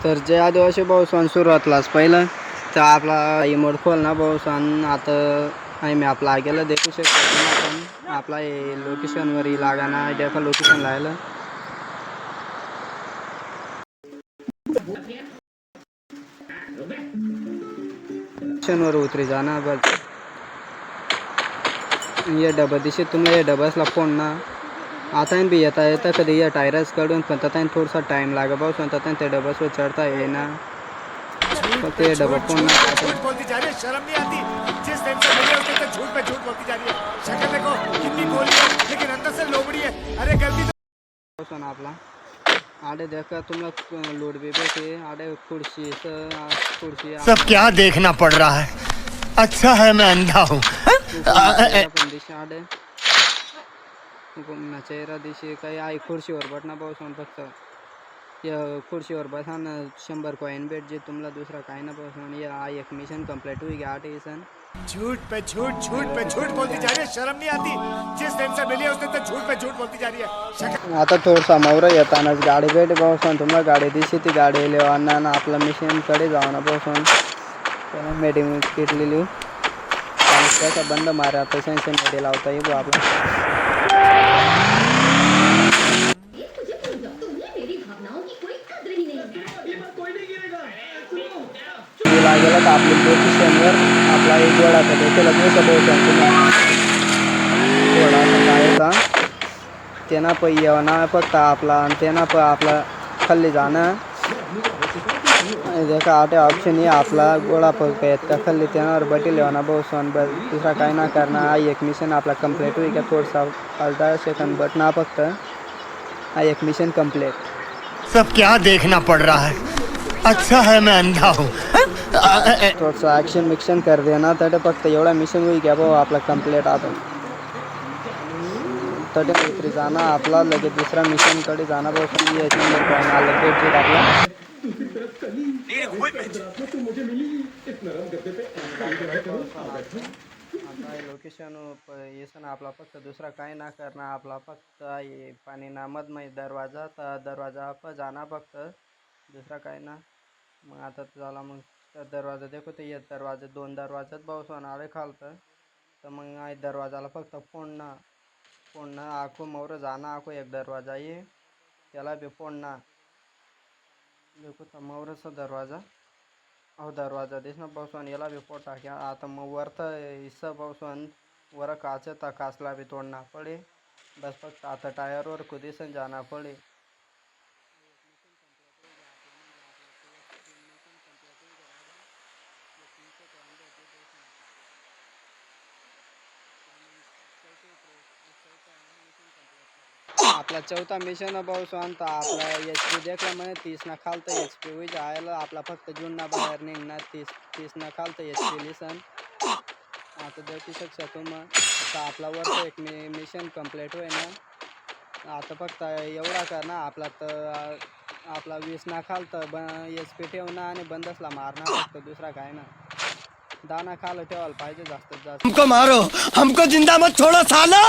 तर जे आदिवासी भाऊसान सुरुवातलाच पहिलं तर आपला इमोट खोल ना भाऊसान आता आम्ही आपला आगेला देखू शकतो पण आपला हे लोकेशनवर लागाना देखा लोकेशन लायला लोकेशनवर उतरी जाना बस ये डबा दिसे तुम्हाला ये डबासला फोन ना आता भी येता येता कधी या टायरस काढून पण आता थोडासा टाइम लागा पाऊस आता ते डबासवर चढता ये ना फक्त ये डबा फोन ना झूठ बोलती जा रही है, शर्म नहीं आती। जिस दिन से मिले उसके तक झूठ पे झूठ बोलती जा रही है। शक्ल देखो कितनी गोरी है लेकिन अंदर से लोमड़ी है। अरे गलती पाऊस ना आपला आडे देखा तुम्हाला लोड बी भेटे आडे खुर्ची खुर्ची सब क्या देखना पड़ रहा है। अच्छा है मैं अंधा हूँ। पण दिशे आडे चेहरा दिशे काही आई खुर्चीवर बटना पाऊस फक्त या खुर्चीवर बसा ना 100 कॉइन भेटजे तुम्हाला दुसरा काही ना पासून या एक मिशन कंप्लीट हुई गया 8 सन झूठ पे झूठ बोलती जा रही है, शर्म नहीं आती। जिस दिन से मिली है उस दिन तक झूठ पे झूठ बोलती जा रही है। आता थोडसा मौरा येतानाच गाडी भेटे पासून तुम्हाला गाडी दिसते ती गाडी लिहावं ना आपला मिशन कडे जावं ना पासून मीटिंग किट लिहिली त्याचा बंद मारा आता सेन्शन मध्ये लावता येईल आपला लागेला तर आपल्या लोकेशनवर आपला एक गोळाचा देखील गोळा त्यांना पै येवना फक्त आपला आणि त्यांना आपला खाली जाणं देखा आटे ऑप्शन ये आपला गोळा पकत का खाली त्यावर बटी लेवाना बसून बस दुसरा काही ना करणार हा एक मिशन आपला कंप्लीट होईल का थोडसा 10 सेकंड बट ना फक्त हा एक मिशन कंप्लीट सब क्या देखना पड़ रहा है। अच्छा है मैं अंधा हूँ। थोडंसं ॲक्शन मिक्शन कर देना तटे फक्त एवढा मिशन होईल घ्या भाऊ आपला कंप्लीट आता तटे उतरी जाणं आपला लगेच दुसरा मिशनकडे जाणं भाऊ यायचं लगेच जे आपला आता लोकेशन येसन आपला फक्त दुसरा काही ना करणार आपला फक्त पाणी ना मधमाई दरवाजा जाणार फक्त दुसरा काही ना मग आता झाला मग दरवाजा देखो ते येत दरवाजा 2 दरवाजात पाऊस आले खालतं तर मग दरवाजाला फक्त फोडणं आखो मोर जाणं आखो एक दरवाजा ये त्याला बी फोडणं देखो तर मोरचा दरवाजा अहो दरवाजा दिसना पाऊस याला बी फोड टाक्या आता मग वरता हिस्सा पाऊस वर काचता काचला बी तोडना पडे बस फक्त आता टायरवर कुदिसन जाना पडे आपला चौथा मिशन पाऊस आणता आपला एच पी देखला म्हणे 30 ना खालतं एच पी होई जायला आपला फक्त जुन्ना बाहेर निघणार 30 ना खालतं एच पी लिसन आता देखू शकता तुम्ही आपला वरचं एक मिशन कंप्लीट होय ना आता फक्त एवढा कर ना आपला तर आपला 20 ना खालतं एच पी ठेवणं आणि बंदसला मारणार फक्त दुसरा काय ना दाना खाल ठेवायला पाहिजे जास्तीत जास्त हमको मारो, हमको जिंदा मत छोड़ो सालो।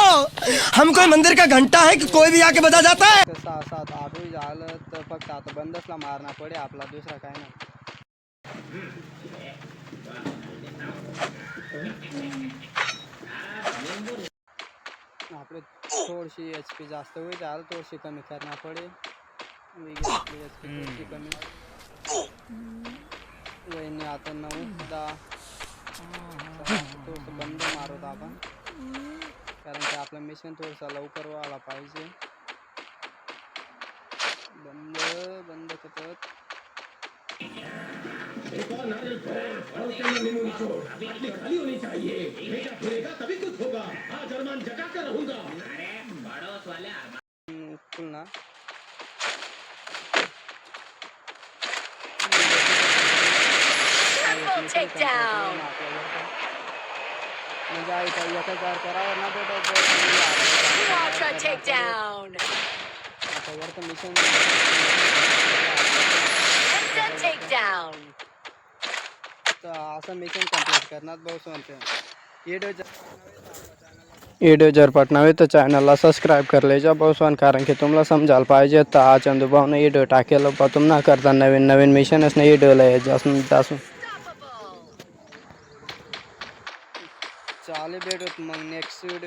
हम कोई मंदिर का घंटा है कि कोई भी आके बजा जाता है। 6-7 8 झालं तर फक्त आता बंदसला मारना पडे आपला दुसरा काय ना आपले थोडीशी एच पी जास्त होईल झालं थोडीशी कमी करना पडे एच पी थोडीशी कमी वहिनी आता 9-10 थोडंसं बंद मारत आपण कारण की आपलं मिशन थोडंसं लवकर व्हायला पाहिजे बंद करत ना म्हणजे आई काही एका जार करावं ना आता वरतं मिशन तर असं मिशन कंप्लीट करणार भाऊ म्हणते व्हिडिओ व्हिडिओ जर पटनावे तर चॅनलला सबस्क्राईब करलेजा पासून कारण की तुम्हाला समजायला पाहिजे तर हा चंदूभाऊनं व्हिडिओ टाकेल पण तुम ना करता नवीन नवीन मिशनच नाही व्हिडिओला याच्यासून त्यासून चालेल भेटत मग नेक्स्ट व्हिडिओ